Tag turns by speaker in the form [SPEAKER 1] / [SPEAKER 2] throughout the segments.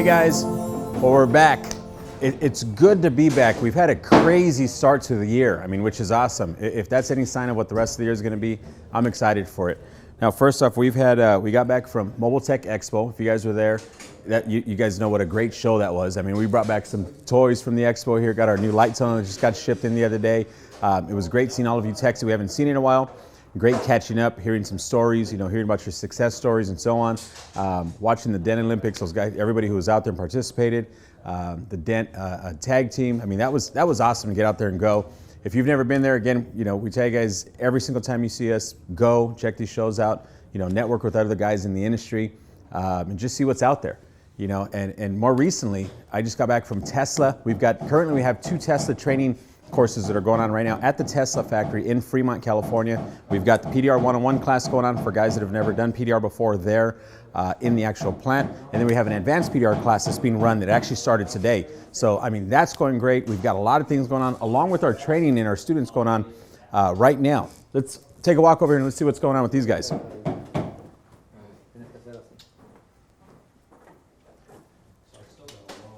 [SPEAKER 1] Hey guys, well, we're back. It's good to be back. We've had a crazy start to the year, which is awesome. If that's any sign of what the rest of the year is going to be, I'm excited for it. Now, first off, we got back from Mobile Tech Expo. If you guys were there, you guys know what a great show that was. We brought back some toys from the expo here, got our new light tunnel that just got shipped in the other day. It was great seeing all of you techs that we haven't seen in a while. Great catching up, hearing some stories, hearing about your success stories and so on. Watching the Dent Olympics, those guys, everybody who was out there and participated. The Dent tag team. That was awesome to get out there and go. If you've never been there, again, we tell you guys every single time you see us, go check these shows out. Network with other guys in the industry, and just see what's out there. And more recently, I just got back from Tesla. Currently we have 2 Tesla training courses that are going on right now at the Tesla factory in Fremont, California. We've got the PDR 101 class going on for guys that have never done PDR before there in the actual plant. And then we have an advanced PDR class that's being run that actually started today. So, that's going great. We've got a lot of things going on along with our training and our students going on right now. Let's take a walk over here and let's see what's going on with these guys.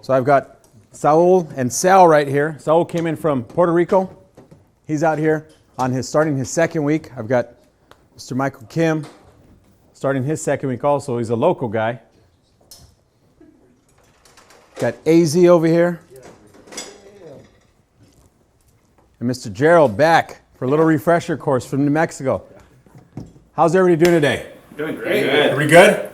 [SPEAKER 1] So I've got Saul and Sal right here. Saul came in from Puerto Rico. He's out here starting his second week. I've got Mr. Michael Kim starting his second week also. He's a local guy. Got AZ over here. And Mr. Gerald back for a little refresher course from New Mexico. How's everybody doing today?
[SPEAKER 2] Doing great.
[SPEAKER 1] Good. Everybody good?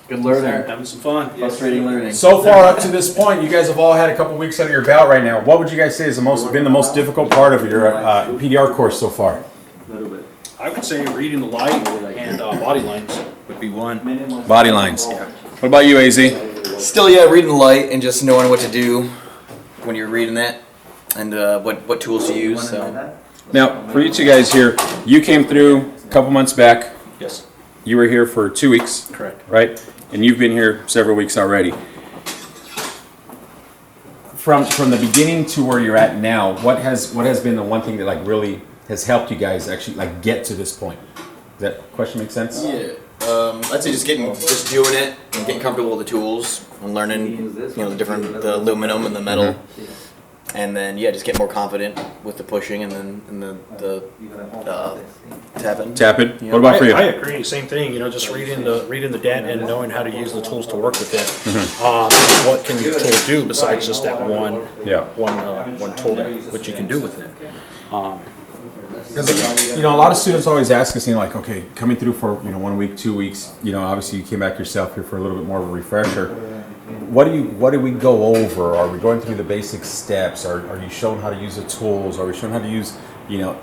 [SPEAKER 2] Good learning. Having some fun. Frustrating learning.
[SPEAKER 1] So far up to this point, you guys have all had a couple weeks under your belt right now. What would you guys say has been the most difficult part of your PDR course so far?
[SPEAKER 2] A little bit. I would say reading the light and body lines would be one.
[SPEAKER 1] Body lines. Yeah. What about you, AZ?
[SPEAKER 3] Still, reading the light and just knowing what to do when you're reading that and what tools to use. So.
[SPEAKER 1] Now, for each of you guys here, you came through a couple months back.
[SPEAKER 2] Yes.
[SPEAKER 1] You were here for 2 weeks.
[SPEAKER 2] Correct.
[SPEAKER 1] Right? And you've been here several weeks already. From the beginning to where you're at now, what has been the one thing that really has helped you guys actually get to this point? Does that question make sense?
[SPEAKER 3] Yeah. I'd say just doing it and getting comfortable with the tools and learning, the aluminum and the metal. And then just get more confident with the pushing and then the tapping.
[SPEAKER 1] Tapping. What about for you?
[SPEAKER 2] I agree. Same thing. Just reading the Dent and knowing how to use the tools to work with it. What can your tool do besides just that one tool what you can do with it?
[SPEAKER 1] Because a lot of students always ask us, okay, coming through for 1 week, 2 weeks, obviously you came back yourself here for a little bit more of a refresher. What do we go over? Are we going through the basic steps? Are you shown how to use the tools? Are we shown how to use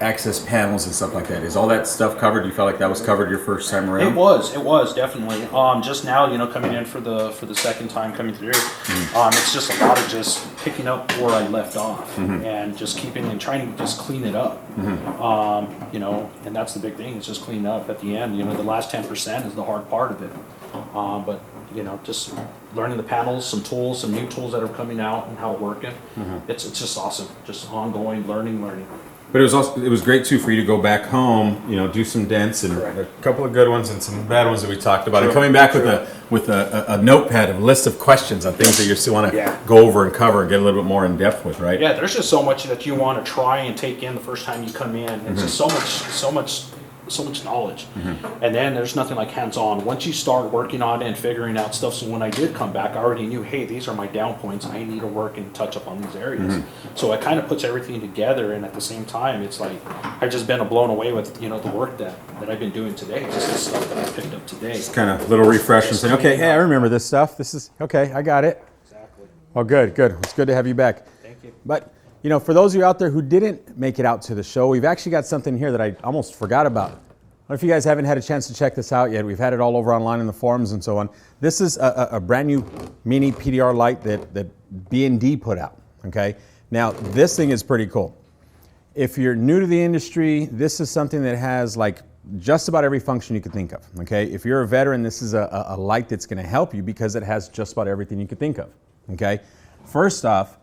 [SPEAKER 1] access panels and stuff like that? Is all that stuff covered? Do you feel like that was covered your first time around?
[SPEAKER 2] It was definitely. Just now, coming in for the second time coming through, it's just a lot of just picking up where I left off and just keeping and trying to just clean it up. And that's the big thing. It's just cleaning up at the end. The last 10% is the hard part of it. But just learning the panels, some new tools that are coming out and how it's working. It's just awesome. Just ongoing learning.
[SPEAKER 1] But it was great too for you to go back home, do some dents and a couple of good ones and some bad ones that we talked about, and coming back with a notepad of a list of questions on things that you still want to go over and cover and get a little bit more in depth with, right?
[SPEAKER 2] Yeah, there's just so much that you want to try and take in the first time you come in. It's just so much knowledge. And then there's nothing like hands-on. Once you start working on it and figuring out stuff, so when I did come back, I already knew, hey, these are my down points. I need to work and touch up on these areas. So it kind of puts everything together, and at the same time, it's like I've just been blown away with the work that I've been doing today. Just the stuff that I picked up today.
[SPEAKER 1] Just kind of a little refresh and saying, okay, hey, I remember this stuff. This is okay. I got it.
[SPEAKER 2] Exactly.
[SPEAKER 1] Well, good. It's good to have you back.
[SPEAKER 2] Thank you.
[SPEAKER 1] But for those of you out there who didn't make it out to the show, we've actually got something here that I almost forgot about. I don't know if you guys haven't had a chance to check this out yet. We've had it all over online in the forums and so on. This is a brand new mini PDR light that B&D put out, okay? Now, this thing is pretty cool. If you're new to the industry, this is something that has just about every function you could think of, okay? If you're a veteran, this is a light that's gonna help you because it has just about everything you could think of, okay? First off,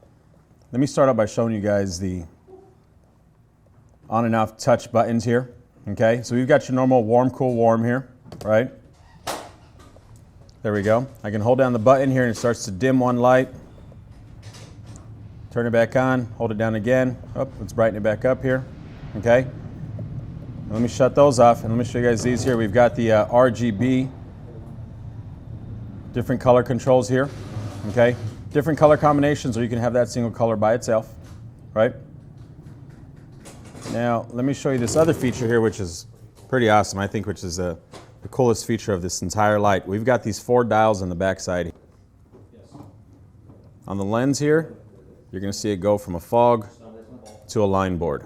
[SPEAKER 1] let me start out by showing you guys the on and off touch buttons here. Okay, so we've got your normal warm, cool, warm here, right? There we go. I can hold down the button here and it starts to dim one light. Turn it back on, hold it down again. Oh, let's brighten it back up here. Okay. Let me shut those off and let me show you guys these here. We've got the RGB, different color controls here. Okay. Different color combinations, or you can have that single color by itself, right? Now, let me show you this other feature here, which is pretty awesome, I think, which is the coolest feature of this entire light. We've got these 4 dials on the back side. On the lens here, you're going to see it go from a fog to a line board.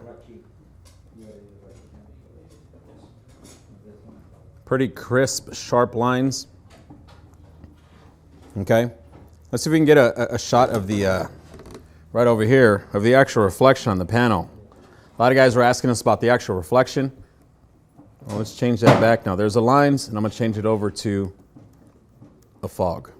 [SPEAKER 1] Pretty crisp, sharp lines. Okay, let's see if we can get a shot of the, right over here, of the actual reflection on the panel. A lot of guys were asking us about the actual reflection. Well, let's change that back now. There's the lines, and I'm going to change it over to a fog.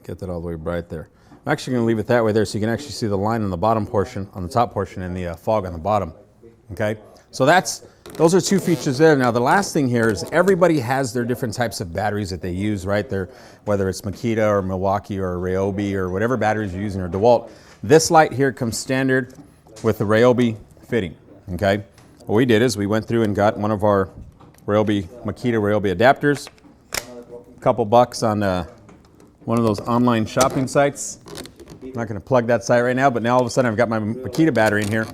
[SPEAKER 1] Get that all the way bright there. I'm actually going to leave it that way there so you can actually see the line on the bottom portion, on the top portion, and the fog on the bottom. Okay? So those are 2 features there. Now the last thing here is everybody has their different types of batteries that they use, right? Whether it's Makita or Milwaukee or Ryobi or whatever batteries you're using, or DeWalt. This light here comes standard with the Ryobi fitting, okay? What we did is we went through and got one of our Makita Ryobi adapters, a couple bucks on one of those online shopping sites. I'm not going to plug that site right now, but now all of a sudden I've got my Makita battery in here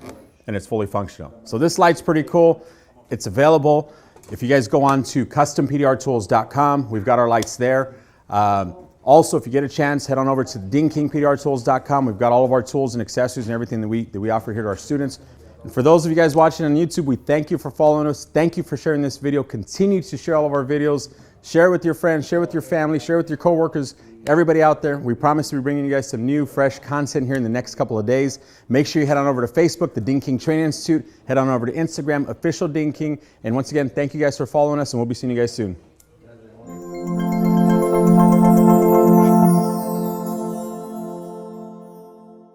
[SPEAKER 1] and it's fully functional. So this light's pretty cool. It's available. If you guys go on to custompdrtools.com, we've got our lights there. Also, if you get a chance, head on over to dingkingpdrtools.com. We've got all of our tools and accessories and everything that we offer here to our students. And for those of you guys watching on YouTube, we thank you for following us. Thank you for sharing this video. Continue to share all of our videos. Share it with your friends, share it with your family, share it with your coworkers, everybody out there. We promise to be bringing you guys some new, fresh content here in the next couple of days. Make sure you head on over to Facebook, the Ding King Training Institute. Head on over to Instagram, official Ding King. And once again, thank you guys for following us, and we'll be seeing you guys soon.